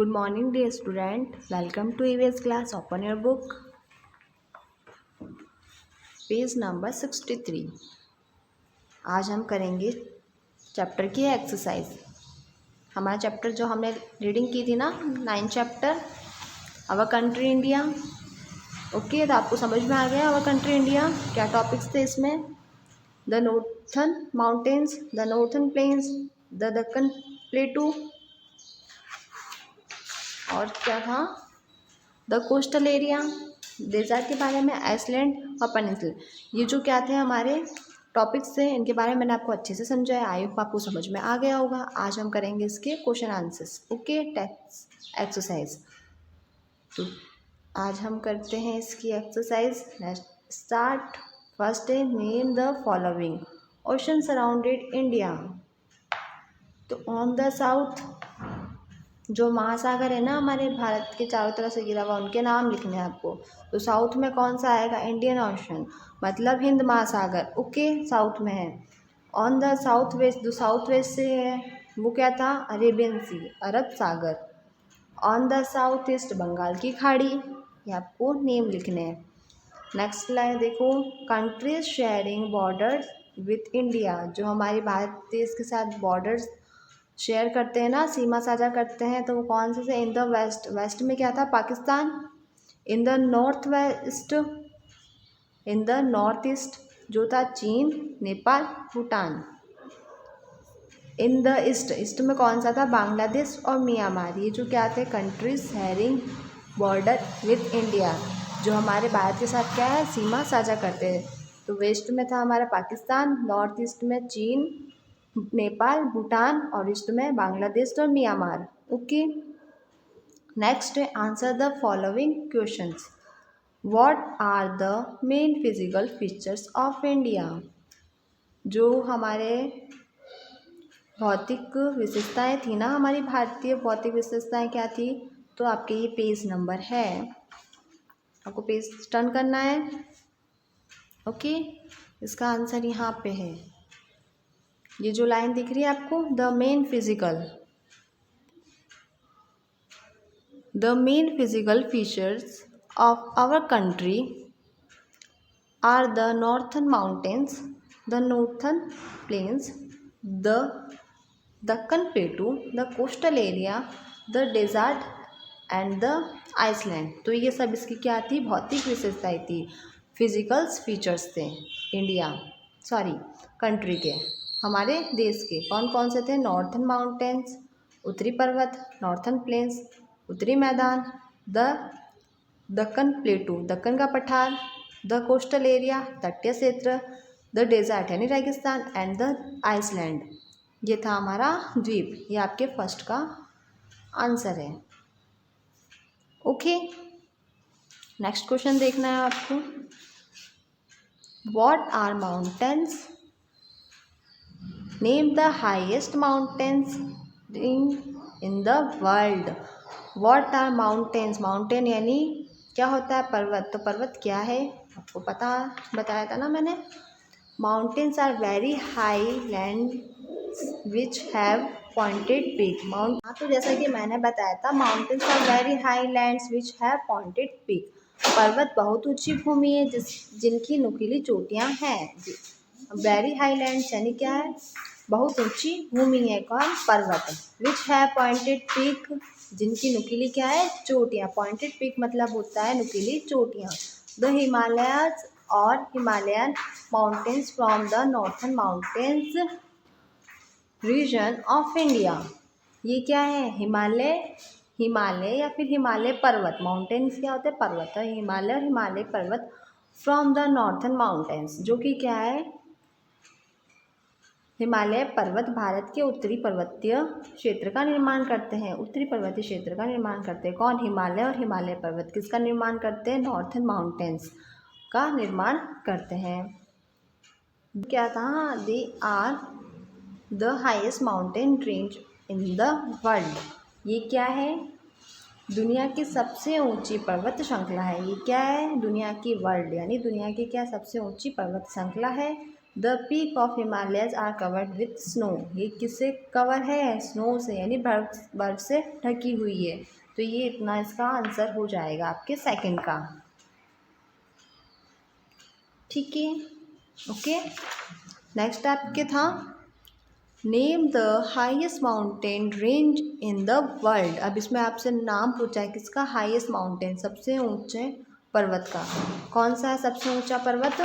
Good morning, dear student. Welcome to EVS class. Open your book. Page number 63. आज हम करेंगे chapter की exercise. हमारा चैप्टर जो हमने रीडिंग की थी ना, 9 chapter our country India. Okay, तो आपको समझ में आ गया अवर कंट्री इंडिया क्या टॉपिक्स थे इसमें. The northern mountains, the northern plains, the Deccan plateau, और क्या था, द कोस्टल एरिया, डेजर्ट के बारे में, आइसलैंड और पेनिनसुला. ये जो क्या थे हमारे टॉपिक्स थे, इनके बारे में मैंने आपको अच्छे से समझाया. आई होप आपको समझ में आ गया होगा. आज हम करेंगे इसके question answers. Okay, text exercise. तो आज हम करते हैं इसकी एक्सरसाइज. Let's start. फर्स्ट है name the following ocean surrounded India. तो ऑन द साउथ, जो महासागर है ना हमारे भारत के चारों तरफ से घिरा हुआ, उनके नाम लिखने हैं आपको. तो साउथ में कौन सा आएगा, इंडियन ओशन, मतलब हिंद महासागर. ओके, साउथ में है. ऑन द साउथ वेस्ट, जो साउथ वेस्ट से है वो क्या था, Arabian sea, Arab Sagar. On the south east, Bengal की खाड़ी. ये आपको नेम लिखने हैं. नेक्स्ट लाइन देखो, countries sharing borders with India, जो हमारे भारत देश के साथ बॉर्डर्स शेयर करते हैं ना, सीमा साझा करते हैं, तो वो कौन से. इन द वेस्ट, वेस्ट में क्या था, Pakistan. In the north west, in the north east जो था चीन, Nepal, Bhutan. In the east, east में कौन सा था, बांग्लादेश और म्यांमार. ये जो क्या थे, countries sharing border with India, जो हमारे भारत के साथ क्या है, सीमा साझा करते हैं. तो वेस्ट में था हमारा पाकिस्तान, नॉर्थ ईस्ट में चीन, नेपाल, भूटान, और ईस्ट में बांग्लादेश और म्यांमार. ओके, नेक्स्ट है answer the following questions. What are the main physical features of India. जो हमारे भौतिक विशेषताएं थी ना, हमारी भारतीय भौतिक विशेषताएं क्या थी. तो आपके ये पेज नंबर है, आपको पेज टर्न करना है. ओके, इसका आंसर यहाँ पे है. ये जो लाइन दिख रही है आपको, the main physical features of our country are the northern mountains, the northern plains, the Deccan plateau, the coastal area, the desert and the island. तो ये सब इसकी क्या थी, भौतिक विशेषताएं थी, फिजिकल्स फीचर्स थे कंट्री के, हमारे देश के. कौन कौन से थे, नॉर्थन माउंटेन्स, उत्तरी पर्वत, नॉर्थन प्लेन्स, उत्तरी मैदान, द दक्कन प्लेटू, दक्कन का पठार, द कोस्टल एरिया, तटीय क्षेत्र, द डेजर्ट यानी रेगिस्तान, एंड द आइसलैंड, ये था हमारा द्वीप. ये आपके फर्स्ट का आंसर है. ओके, नेक्स्ट क्वेश्चन देखना है आपको. What are mountains, name the highest mountains in the world. What are mountains, mountain यानी क्या होता है, पर्वत. तो पर्वत क्या है आपको पता बताया था ना मैंने. Mountains are very high land which have pointed peak. तो जैसा कि मैंने बताया था, mountains are very high lands which have pointed peak. पर्वत बहुत ऊंची भूमि है जिनकी नुकीली चोटियां हैं. वेरी हाई लैंड्स यानी क्या है, बहुत ऊंची भूमि है. कौन, पर्वत. विच हैव पॉइंटेड पीक, जिनकी नुकीली क्या है, चोटियां. पॉइंटेड पीक मतलब होता है नुकीली चोटियां. द हिमालयाज और Himalayan mountains from the northern mountains region of India. ये क्या है, हिमालय या फिर हिमालय पर्वत. माउंटेन्स क्या होते हैं, पर्वत है. हिमालय और हिमालय पर्वत फ्रॉम द नॉर्थन माउंटेन्स, जो कि क्या है, हिमालय पर्वत भारत के उत्तरी पर्वतीय क्षेत्र का निर्माण करते हैं. उत्तरी पर्वतीय क्षेत्र का निर्माण करते हैं कौन, हिमालय और हिमालय पर्वत. किसका निर्माण करते हैं, नॉर्थन माउंटेन्स का निर्माण करते हैं. क्या था, they are the highest mountain range in the world. ये क्या है, दुनिया की सबसे ऊंची पर्वत श्रृंखला है. ये क्या है, दुनिया की वर्ल्ड यानी दुनिया की क्या सबसे ऊंची पर्वत श्रृंखला है. The peak of Himalayas are covered with snow. ये किससे कवर है? स्नो से, यानी बर्फ से ढकी हुई है। तो ये इतना इसका आंसर हो जाएगा आपके सेकंड का। ठीक है, ओके। नेक्स्ट आपके था name the highest mountain range in the world. अब इसमें आपसे नाम पूछा है किसका? हाईएस्ट माउंटेन, सबसे ऊंचे पर्वत का। कौन सा है सबसे ऊंचा पर्वत?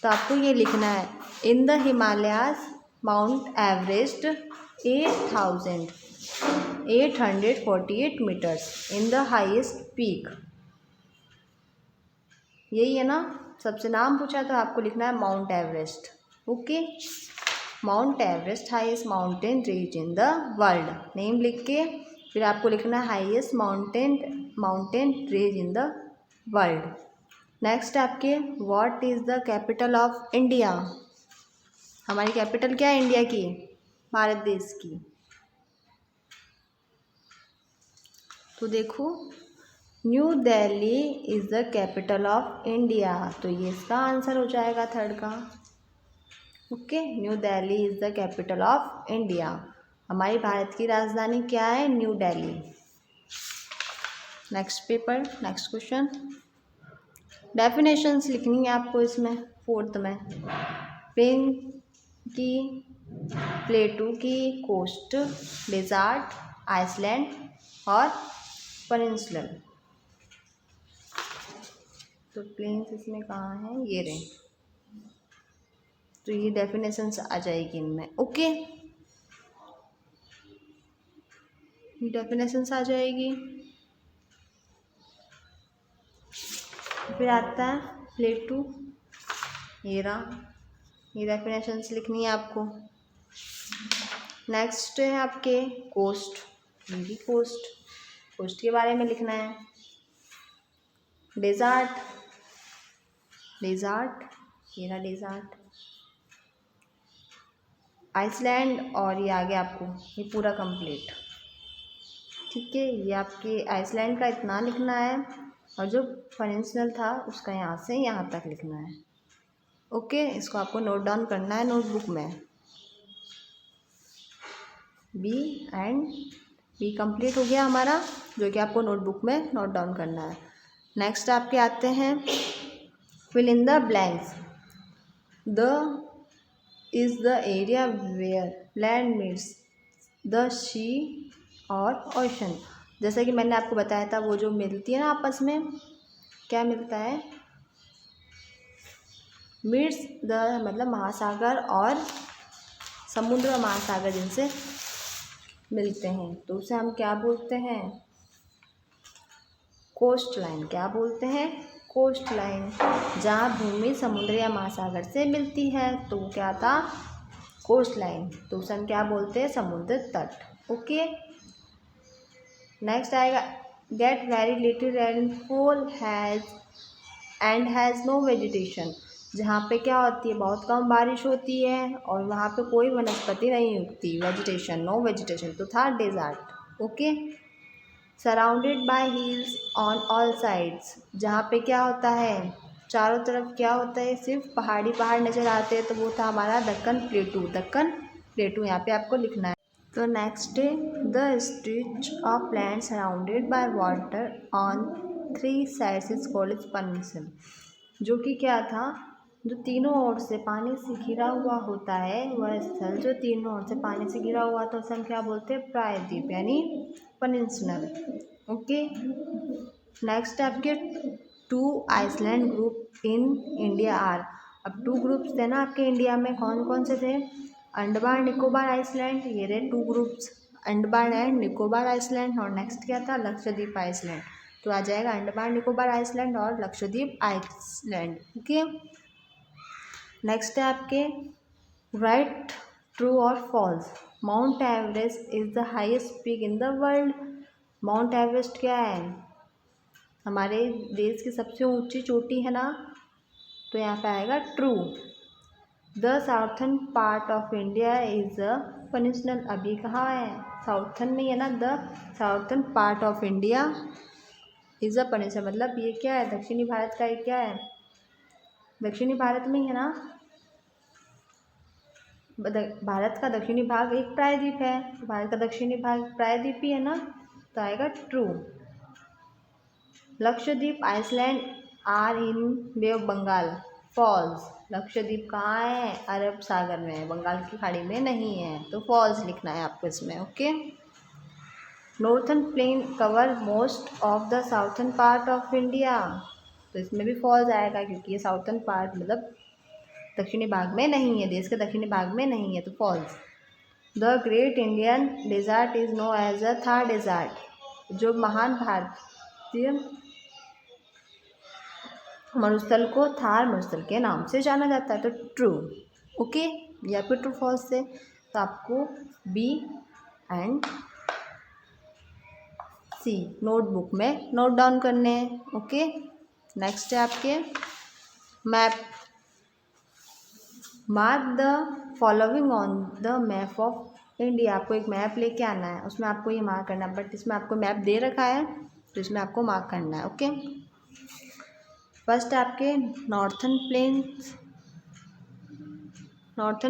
तो आपको ये लिखना है in the Himalayas mount Everest 8,848 metres in the highest peak. यही है ना, सबसे नाम पूछा तो आपको लिखना है Mount Everest. Okay, Mount Everest highest mountain range in the world, name लिख के फिर आपको लिखना है highest mountain range in the world. Next आपके what is the capital of India. हमारी कैपिटल क्या है इंडिया की, भारत देश की? तो देखो New Delhi is the capital of India. तो ये इसका आंसर हो जाएगा थर्ड का। Okay, New Delhi is the capital of India. हमारी भारत की राजधानी क्या है? New Delhi. Next paper, next question. Definitions लिखनी है आपको इसमें फोर्थ में। प्लेन की, प्लेटू की, कोस्ट, डेजर्ट, आइसलैंड और पेनिनसुलर। तो प्लेन्स इसमें कहाँ हैं? ये रहे। तो ये डेफिनेशंस आ जाएगी इनमें। ओके, ये डेफिनेशंस आ जाएगी। फिर आता है प्लेटू, ये रहा, ये डेफिनेशंस लिखनी है आपको। नेक्स्ट है आपके कोस्ट, ये कोस्ट के बारे में लिखना है। डेजर्ट, ये रहा डेजर्ट। आइसलैंड, और ये आ गया आपको ये पूरा कंप्लीट। ठीक है, ये आपके आइसलैंड का इतना लिखना है और जो पेनिनसुलर था उसका यहाँ से यहाँ तक लिखना है। ओके, इसको आपको नोट डाउन करना है नोटबुक में। बी कंप्लीट हो गया हमारा, जो कि आपको नोटबुक में नोट डाउन करना है। नेक्स्ट आपके आते हैं fill in the blanks. The is the area where land meets the sea और ओशन। जैसे कि मैंने आपको बताया था, वो जो मिलती है ना आपस में, क्या मिलता है? मीट्स द मतलब महासागर और समुद्र और महासागर जिनसे मिलते हैं, तो उसे हम क्या बोलते हैं? Coastline. क्या बोलते हैं? Coastline. जहाँ भूमि समुद्र या महासागर से मिलती है तो वो क्या था? Coastline. तो उसे हम क्या बोलते हैं? समुद्र तट। ओके, नेक्स्ट आएगा get very little rainfall has no vegetation. जहाँ पे क्या होती है? बहुत कम बारिश होती है और वहाँ पे कोई वनस्पति नहीं उगती। वेजिटेशन, नो वेजिटेशन, तो था desert. Okay, surrounded by hills on all sides. जहाँ पे क्या होता है? चारों तरफ क्या होता है? सिर्फ पहाड़ी पहाड़ नज़र आते हैं, तो वो था हमारा दक्कन प्लेटू यहाँ पे आपको लिखना है। तो नेक्स्ट है the stretch of land surrounded by water on 3 sides is called peninsula. जो कि क्या था? जो तीनों ओर से पानी से घिरा हुआ होता है, वह स्थल जो तीनों ओर से पानी से घिरा हुआ था उसे हम क्या बोलते हैं? प्रायद्वीप, यानी पेनिनसुलर। ओके, नेक्स्ट आपके 2 island group in India are. अब 2 ग्रुप्स थे ना आपके इंडिया में, कौन कौन से थे? अंडमान निकोबार आइसलैंड, ये रहे 2 groups, Andaman and Nicobar island. और नेक्स्ट क्या था? लक्षद्वीप आइसलैंड। तो आ जाएगा अंडमान निकोबार आइसलैंड और लक्षद्वीप आइसलैंड। ओके, नेक्स्ट है आपके राइट, ट्रू और false. Mount Everest is the highest peak in the world. Mount Everest क्या है? हमारे देश की सबसे ऊंची चोटी है ना, तो यहाँ पे आएगा true. The southern part of India is a peninsular. अभी कहाँ है? साउथर्न में है ना। The southern part of India is a peninsular, मतलब ये क्या है? दक्षिणी भारत का ये क्या है? दक्षिणी भारत में ही है ना, भारत का दक्षिणी भाग एक प्रायद्वीप है, तो भारत का दक्षिणी भाग प्रायद्वीप ही है ना, तो आएगा true. Lakshadweep island are in bay of Bengal, false. Lakshadweep कहाँ है? अरब सागर में है, बंगाल की खाड़ी में नहीं है, तो फॉल्स लिखना है आपको इसमें। Okay. Northern plain cover most of the southern part of India, तो इसमें भी फॉल्स आएगा क्योंकि ये साउथर्न पार्ट मतलब दक्षिणी भाग में नहीं है, देश के दक्षिणी भाग में नहीं है, तो false. The great Indian desert is known as a Thar desert, जो महान भारतीय मरुस्थल को थार मरुस्थल के नाम से जाना जाता है, तो ट्रू। ओके, या फिर ट्रू फॉल्स से, तो आपको बी एंड सी नोटबुक में नोट डाउन करने हैं। ओके, नेक्स्ट है आपके map. Mark the following on the map of India, आपको एक मैप लेके आना है, उसमें आपको ये मार्क करना है, बट इसमें आपको मैप दे रखा है तो इसमें आपको मार्क करना है। ओके, फर्स्ट आपके northern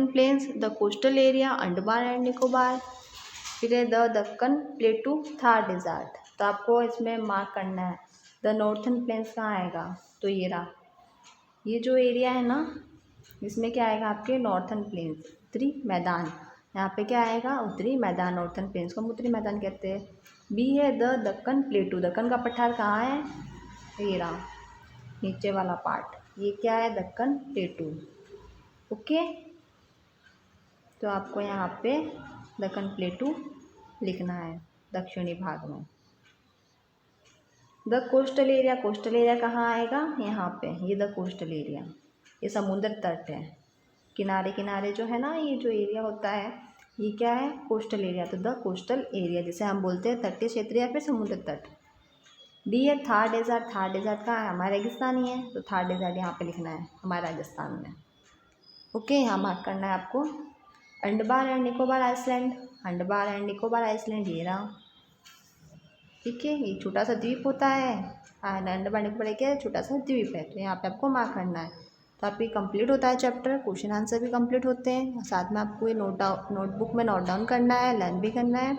plains, the coastal area Andaman and Nicobar, फिर है the Deccan plateau Thar desert, तो आपको इसमें मार्क करना है द नॉर्थन प्लेन्स कहाँ आएगा, तो ये रहा, ये जो एरिया है ना इसमें क्या आएगा आपके नॉर्थन प्लेन्स, उत्तरी मैदान, यहाँ पे क्या आएगा उत्तरी मैदान, नॉर्थन प्लेन्स को हम उत्तरी मैदान कहते हैं। बी है द दक्कन प्लेटू, दक्कन का पठार कहाँ है, ये रहा नीचे वाला पार्ट, ये क्या है दक्कन प्लेटू। ओके, तो आपको यहाँ पे दक्कन प्लेटू लिखना है दक्षिणी भाग में। द कोस्टल एरिया कहाँ आएगा, यहाँ पे, ये द कोस्टल एरिया, ये समुद्र तट है, किनारे किनारे जो है ना ये जो एरिया होता है ये क्या है कोस्टल एरिया, तो द कोस्टल एरिया जिसे हम बोलते हैं तटीय क्षेत्र या फिर समुद्र तट। डी है थार डेजर्ट कहाँ है, हमारा रेगिस्तान ही है, तो थार डेजर्ट यहाँ पे लिखना है हमारे राजस्थान में। ओके, यहाँ मार्क करना है आपको। अंडमान एंड निकोबार आइसलैंड, ये रहा, ठीक है, ये छोटा सा द्वीप होता है, अंडमान निकोबार क्या है छोटा सा द्वीप है, तो यहाँ पे आपको मार्क करना है। तो आपकी कंप्लीट होता है चैप्टर, क्वेश्चन आंसर भी कंप्लीट होते हैं, साथ में आपको ये नोटबुक में नोट डाउन करना है, लर्न भी करना है।